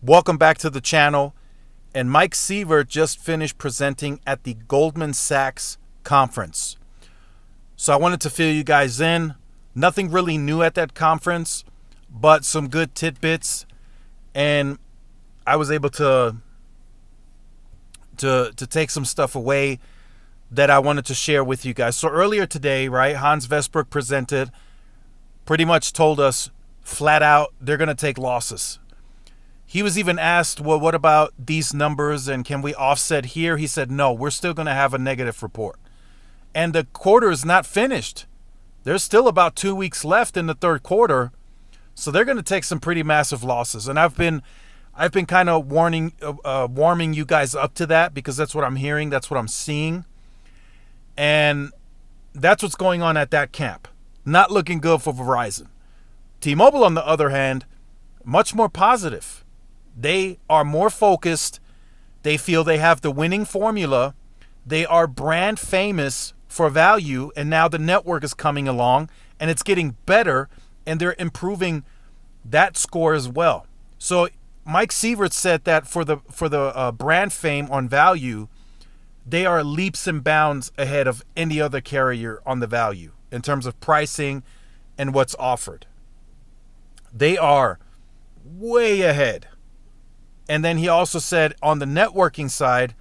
Welcome back to the channel. And Mike Sievert just finished presenting at the Goldman Sachs conference. So I wanted to fill you guys in. Nothing really new at that conference, but some good tidbits. And I was able to take some stuff away that I wanted to share with you guys. So earlier today, right, Hans Vestberg presented, pretty much told us flat out they're going to take losses. He was even asked, well, what about these numbers and can we offset here? He said, no, we're still going to have a negative report. And the quarter is not finished. There's still about 2 weeks left in the third quarter. So they're going to take some pretty massive losses. And I've been kind of warming you guys up to that because that's what I'm hearing. That's what I'm seeing. And that's what's going on at that camp. Not looking good for Verizon. T-Mobile, on the other hand, much more positive. They are more focused. They feel they have the winning formula. They are brand famous for value, and now the network is coming along, and it's getting better, and they're improving that score as well. So Mike Sievert said that for the brand fame on value, they are leaps and bounds ahead of any other carrier on the value in terms of pricing and what's offered. They are way ahead. And then he also said on the networking side,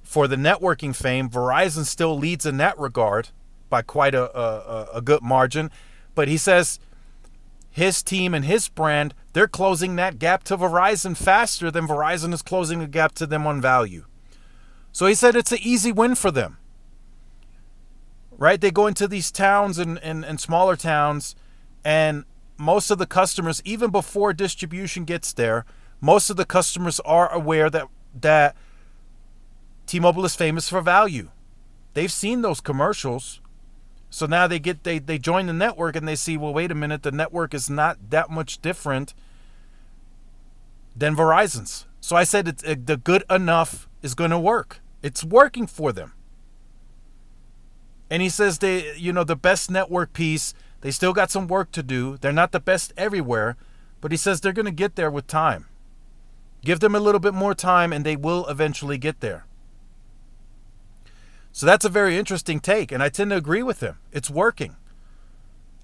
for the networking fame, Verizon still leads in that regard by quite a good margin. But he says his team and his brand, they're closing that gap to Verizon faster than Verizon is closing the gap to them on value. So he said it's an easy win for them. Right? They go into these towns and smaller towns, and most of the customers, even before distribution gets there, most of the customers are aware that T-Mobile is famous for value. They've seen those commercials. So now they join the network and they see, well, wait a minute, the network is not that much different than Verizon's. So I said the good enough is going to work. It's working for them. And he says the best network piece, they still got some work to do. They're not the best everywhere, but he says they're going to get there with time. Give them a little bit more time and they will eventually get there. So that's a very interesting take, and I tend to agree with him. It's working.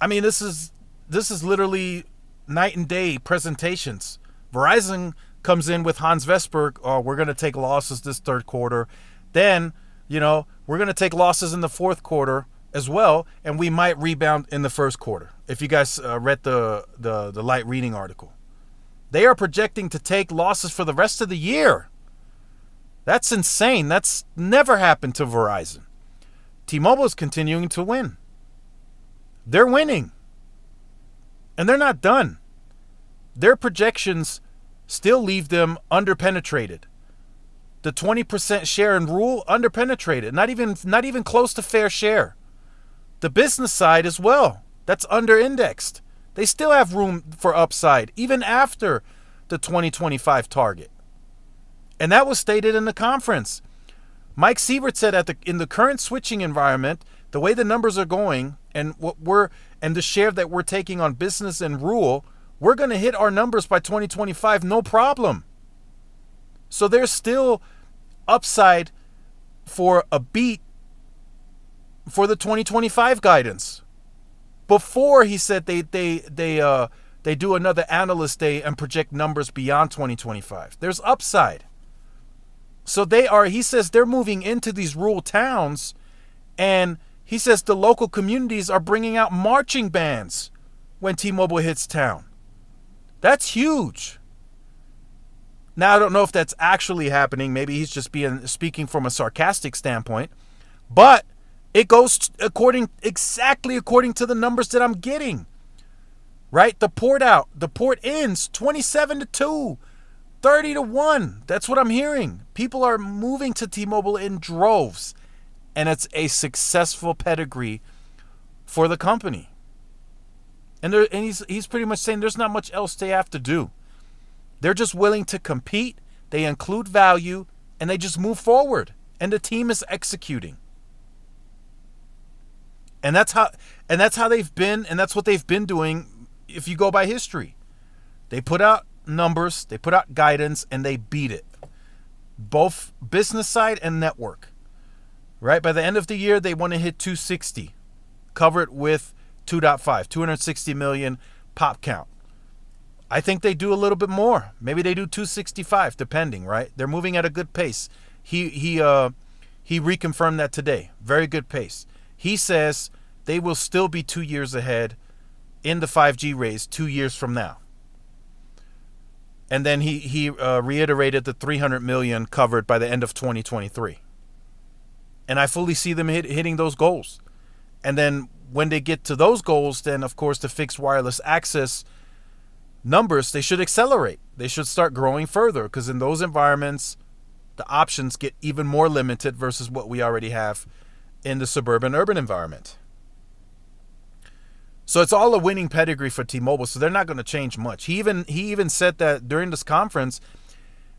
I mean, this is literally night and day presentations. Verizon comes in with Hans Vestberg, oh, we're going to take losses this third quarter. Then, we're going to take losses in the fourth quarter as well, and we might rebound in the first quarter. If you guys read the light reading article. They are projecting to take losses for the rest of the year. That's insane. That's never happened to Verizon. T-Mobile is continuing to win. They're winning. And they're not done. Their projections still leave them underpenetrated. The 20% share in rural, underpenetrated. Not even close to fair share. The business side as well. That's under-indexed. They still have room for upside, even after the 2025 target. And that was stated in the conference. Mike Sievert said in the current switching environment, the way the numbers are going and the share that we're taking on business and rural, we're going to hit our numbers by 2025, no problem. So there's still upside for a beat for the 2025 guidance. Before he said they do another analyst day and project numbers beyond 2025. There's upside. So he says they're moving into these rural towns, and he says the local communities are bringing out marching bands when T-Mobile hits town. That's huge. Now, I don't know if that's actually happening. Maybe he's just speaking from a sarcastic standpoint, but it goes exactly according to the numbers that I'm getting. Right? The port ins 27-2, 30-1. That's what I'm hearing. People are moving to T-Mobile in droves, and it's a successful pedigree for the company. And he's pretty much saying there's not much else they have to do. They're just willing to compete. They include value, and they just move forward. And the team is executing. And that's how they've been, and that's what they've been doing if you go by history. They put out numbers, they put out guidance, and they beat it. Both business side and network. Right? By the end of the year, they want to hit 260. Cover it with 2.5, 260 million pop count. I think they do a little bit more. Maybe they do 265, depending, right? They're moving at a good pace. He reconfirmed that today. Very good pace. He says they will still be 2 years ahead in the 5G race 2 years from now. And then he reiterated the 300 million covered by the end of 2023. And I fully see them hitting those goals. And then when they get to those goals, then of course the fixed wireless access numbers, they should accelerate. They should start growing further, because in those environments, the options get even more limited versus what we already have in the suburban urban environment. So it's all a winning pedigree for T-Mobile, so they're not going to change much. He even said that during this conference,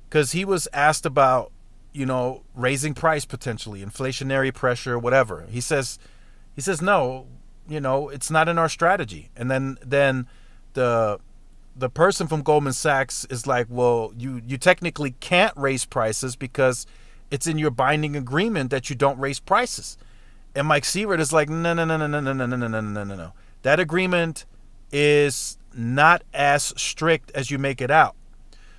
because he was asked about, raising price potentially, inflationary pressure, whatever. He says no, it's not in our strategy. And then the person from Goldman Sachs is like, well, you technically can't raise prices because it's in your binding agreement that you don't raise prices. And Mike Sievert is like, no. That agreement is not as strict as you make it out.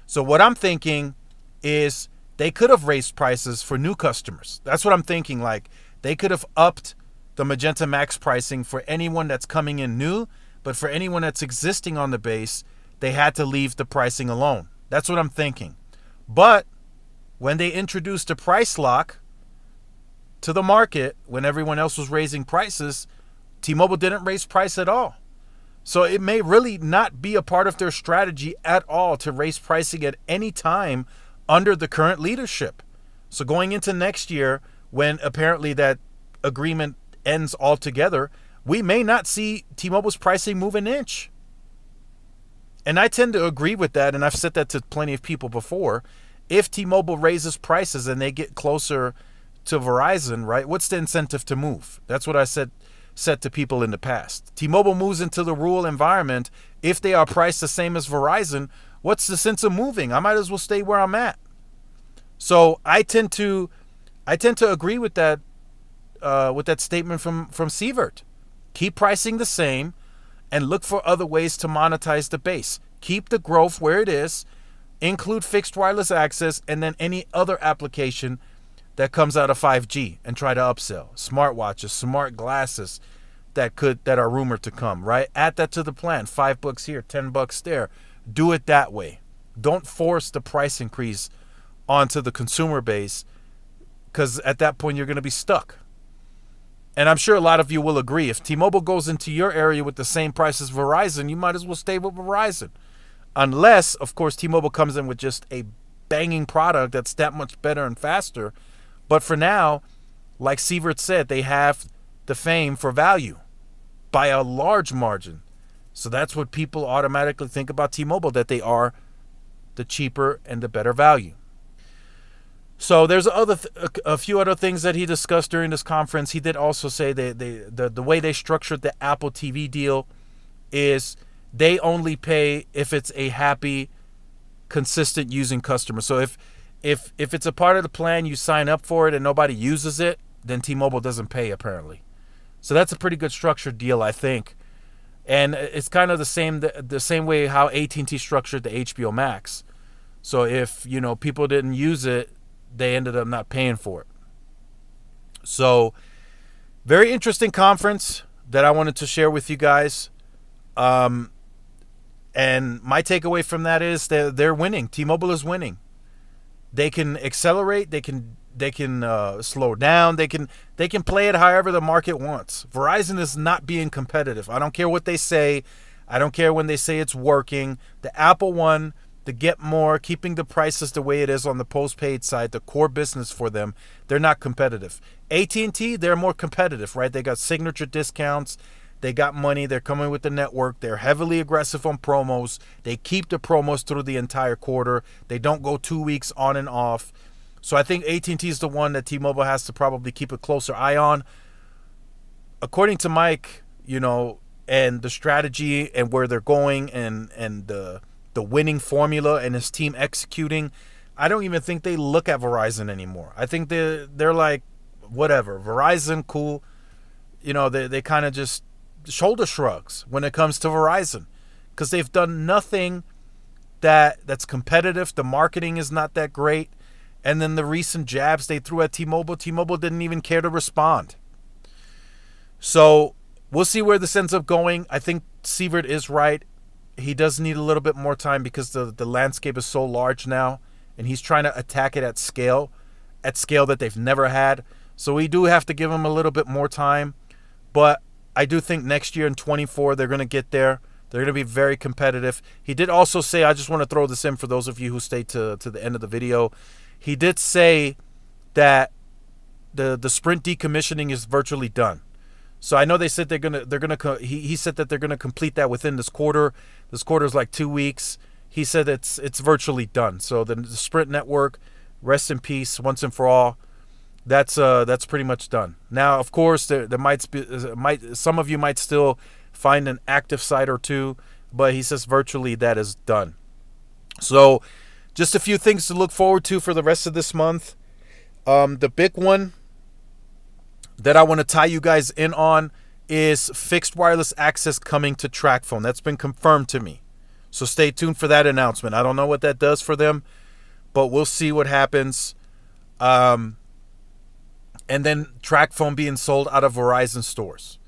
So what I'm thinking is they could have raised prices for new customers. That's what I'm thinking. Like, they could have upped the Magenta Max pricing for anyone that's coming in new, but for anyone that's existing on the base, they had to leave the pricing alone. That's what I'm thinking. But when they introduced a price lock to the market, when everyone else was raising prices, T-Mobile didn't raise price at all. So it may really not be a part of their strategy at all to raise pricing at any time under the current leadership. So going into next year, when apparently that agreement ends altogether, we may not see T-Mobile's pricing move an inch. And I tend to agree with that, and I've said that to plenty of people before. If T-Mobile raises prices and they get closer to Verizon, right, what's the incentive to move? That's what I said to people in the past. T-Mobile moves into the rural environment. If they are priced the same as Verizon, what's the sense of moving? I might as well stay where I'm at. So I tend to agree with that statement from Sievert. Keep pricing the same and look for other ways to monetize the base. Keep the growth where it is, include fixed wireless access, and then any other application that comes out of 5G, and try to upsell. Smartwatches, smart glasses that are rumored to come, right? Add that to the plan. $5 here, $10 there. Do it that way. Don't force the price increase onto the consumer base, because at that point you're going to be stuck. And I'm sure a lot of you will agree. If T-Mobile goes into your area with the same price as Verizon, you might as well stay with Verizon. Unless, of course, T-Mobile comes in with just a banging product that's that much better and faster. But for now, like Sievert said, they have the fame for value by a large margin. So that's what people automatically think about T-Mobile, that they are the cheaper and the better value. So there's a few other things that he discussed during this conference. He did also say the way they structured the Apple TV deal is they only pay if it's a happy, consistent using customer. So if it's a part of the plan, you sign up for it and nobody uses it, then T-Mobile doesn't pay, apparently. So that's a pretty good structured deal, I think. And it's kind of the same way how AT&T structured the HBO Max. So if, people didn't use it, they ended up not paying for it. So very interesting conference that I wanted to share with you guys. And my takeaway from that is that they're winning. T-Mobile is winning. They can accelerate. They can slow down. They can play it however the market wants. Verizon is not being competitive. I don't care what they say. I don't care when they say it's working. The Apple one, the get more, keeping the prices the way it is on the postpaid side, the core business for them, they're not competitive. AT&T, they're more competitive, right? They got signature discounts. They got money. They're coming with the network. They're heavily aggressive on promos. They keep the promos through the entire quarter. They don't go 2 weeks on and off. So I think AT&T is the one that T-Mobile has to probably keep a closer eye on. According to Mike, and the strategy and where they're going and the the winning formula and his team executing, I don't even think they look at Verizon anymore. I think they're like, whatever, Verizon, cool. You know, they kind of just shoulder shrugs when it comes to Verizon, because they've done nothing that's competitive. The marketing is not that great. And then the recent jabs they threw at T-Mobile didn't even care to respond. So we'll see where this ends up going. I think Sievert is right. He does need a little bit more time because the landscape is so large now, and he's trying to attack it at scale that they've never had. So we do have to give him a little bit more time. But I do think next year in 24, they're going to get there. They're going to be very competitive. He did also say, I just want to throw this in for those of you who stayed to the end of the video. He did say that the Sprint decommissioning is virtually done. So I know they said he said that they're gonna complete that within this quarter. This quarter is like 2 weeks. He said it's virtually done. So the Sprint network, rest in peace once and for all. That's pretty much done. Now, of course, there might some of you might still find an active site or two, but he says virtually that is done. So just a few things to look forward to for the rest of this month. The big one that I want to tie you guys in on is fixed wireless access coming to TracFone. That's been confirmed to me. So stay tuned for that announcement. I don't know what that does for them, but we'll see what happens. And then TracFone being sold out of Verizon stores.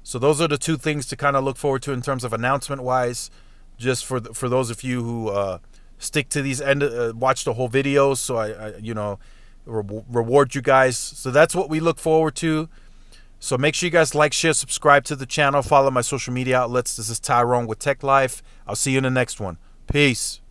So those are the two things to kind of look forward to in terms of announcement-wise, just for those of you who stick to these watch the whole videos. So I reward you guys. So that's what we look forward to. So make sure you guys like, share, subscribe to the channel, follow my social media outlets. This is Tyrone with Tech Life. I'll see you in the next one. Peace.